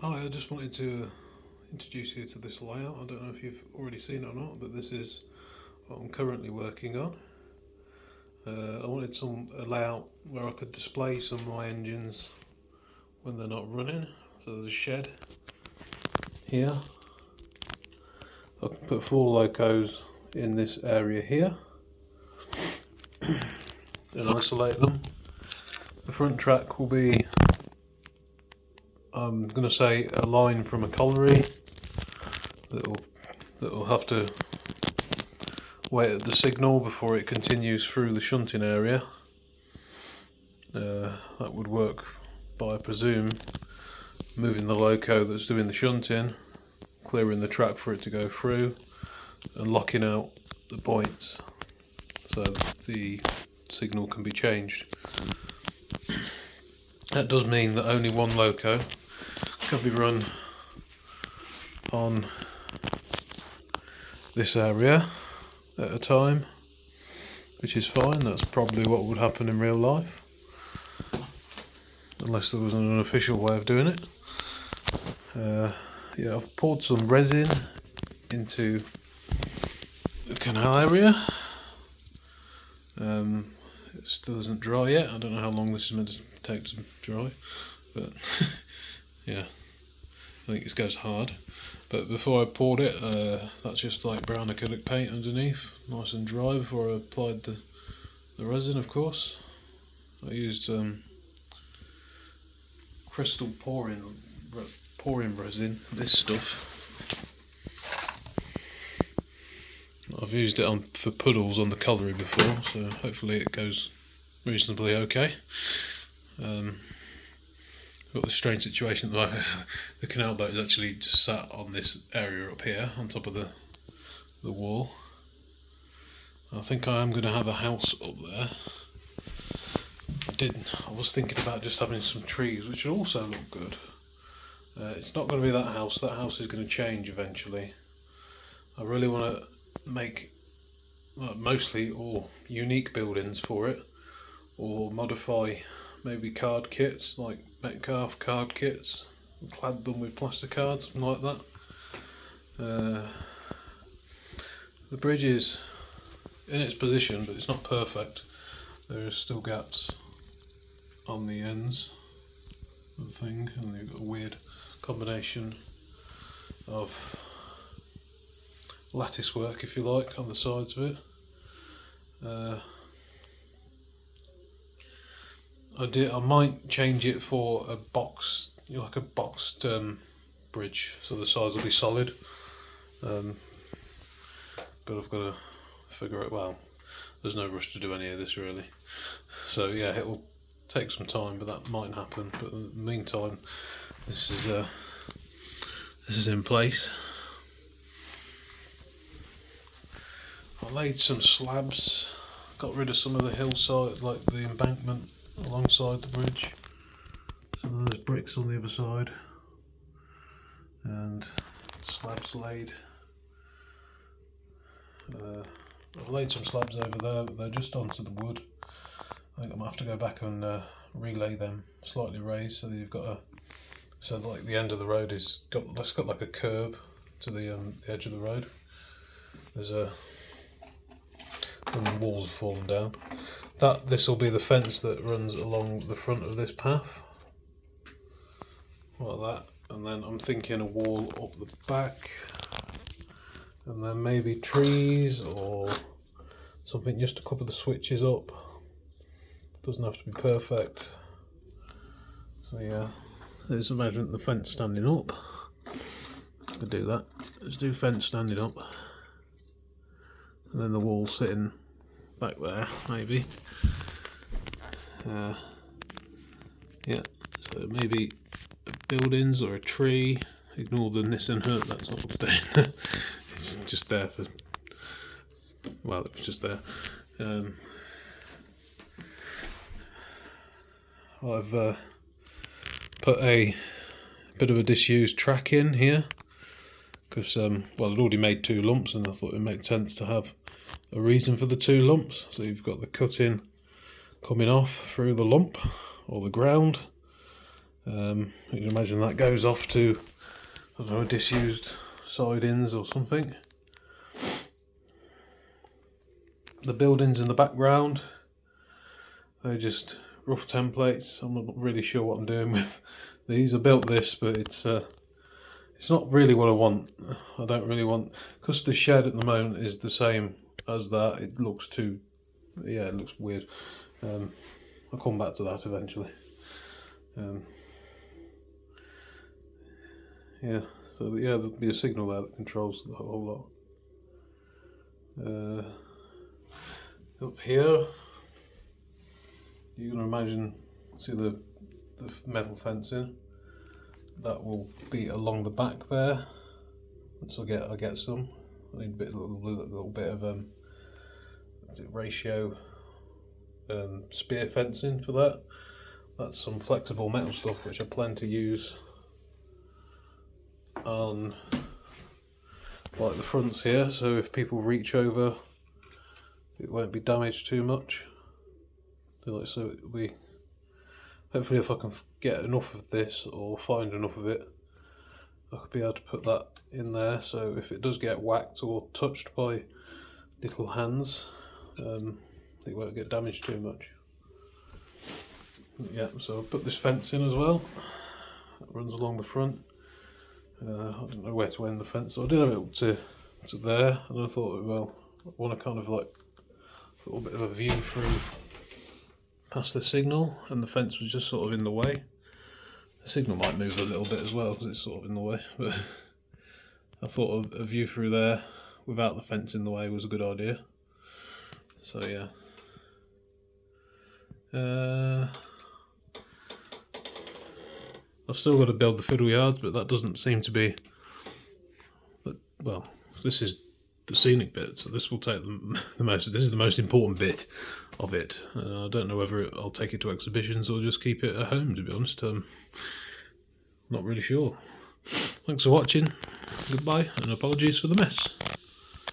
Hi, I just wanted to introduce you to this layout. I don't know if you've already seen it or not, but this is what I'm currently working on. I wanted a layout where I could display some of my engines when they're not running. So there's a shed here. I can put 4 locos in this area here and isolate them. The front track will be, I'm going to say, a line from a colliery that'll have to wait at the signal before it continues through the shunting area. That would work by, I presume, moving the loco that's doing the shunting, clearing the track for it to go through, and locking out the points so the signal can be changed. That does mean that only one loco can be run on this area at a time, which is fine. That's probably what would happen in real life, unless there was an unofficial way of doing it. Yeah, I've poured some resin into the canal area. It still isn't dry yet. I don't know how long this is meant to take to dry, but yeah, I think it goes hard. But before I poured it, that's just like brown acrylic paint underneath, nice and dry before I applied the resin, of course. I used crystal pouring resin, this stuff. I've used it for puddles on the colliery before, so hopefully it goes reasonably okay. Got this strange situation that the canal boat is actually just sat on this area up here on top of the wall. I think I am going to have a house up there. I was thinking about just having some trees, which would also look good. It's not going to be that house. That house is going to change eventually. I really want to make mostly all unique buildings for it, or modify maybe card kits, like Metcalf card kits, and clad them with plasticard, something like that. The bridge is in its position, but it's not perfect. There are still gaps on the ends of the thing, and you've got a weird combination of lattice work, if you like, on the sides of it. I might change it for a box, like a boxed bridge, so the sides will be solid. But I've got to figure it. Well, there's no rush to do any of this really. So yeah, it will take some time, but that might happen. But in the meantime, this is in place. I laid some slabs, got rid of some of the hillside, like the embankment alongside the bridge. So there's bricks on the other side and slabs laid. I've laid some slabs over there, but they're just onto the wood. I think I might have to go back and relay them slightly raised, so that you've got like the end of the road it's got like a curb to the edge of the road. There's and the walls have fallen down. This will be the fence that runs along the front of this path, like that. And then I'm thinking a wall up the back, and then maybe trees or something just to cover the switches up. Doesn't have to be perfect. So yeah, let's imagine the fence standing up. Could do that. Let's do fence standing up, and then the wall sitting back there, maybe. Yeah, so maybe buildings or a tree. Ignore the Nissan hut, that's not upstairs. It's just there for, well, it was just there. I've put a bit of a disused track in here because well, I'd already made 2 lumps, and I thought it made sense to have a reason for the 2 lumps. So you've got the cutting coming off through the lump or the ground, You can imagine that goes off to, I don't know, disused sidings or something. The buildings in the background, they're just rough templates. I'm not really sure what I'm doing with these. I built this, but it's not really what I want. I don't really want, because the shed at the moment is the same as that. It looks too, yeah, it looks weird. I'll come back to that eventually. Yeah, so yeah, there'll be a signal there that controls the whole lot. Up here, you can imagine, see the metal fencing that will be along the back there. Once I get some, I need a little bit of ratio spear fencing for that. That's some flexible metal stuff which I plan to use on like the fronts here, so if people reach over it won't be damaged too much. So it'll be, hopefully if I can get enough of this or find enough of it, I could be able to put that in there, so if it does get whacked or touched by little hands, it won't get damaged too much. Yeah, so I'll put this fence in as well. That runs along the front. I don't know where to end the fence, so I did have it up to there, and I thought, well, I want to kind of like a little bit of a view through past the signal, and the fence was just sort of in the way. The signal might move a little bit as well because it's sort of in the way, but I thought a view through there without the fence in the way was a good idea. So yeah. I've still got to build the fiddle yards, but that doesn't seem to be, well, this is the scenic bit, so this will take this is the most important bit of it. I don't know whether I'll take it to exhibitions or just keep it at home, to be honest. Not really sure. Thanks for watching, goodbye, and apologies for the mess.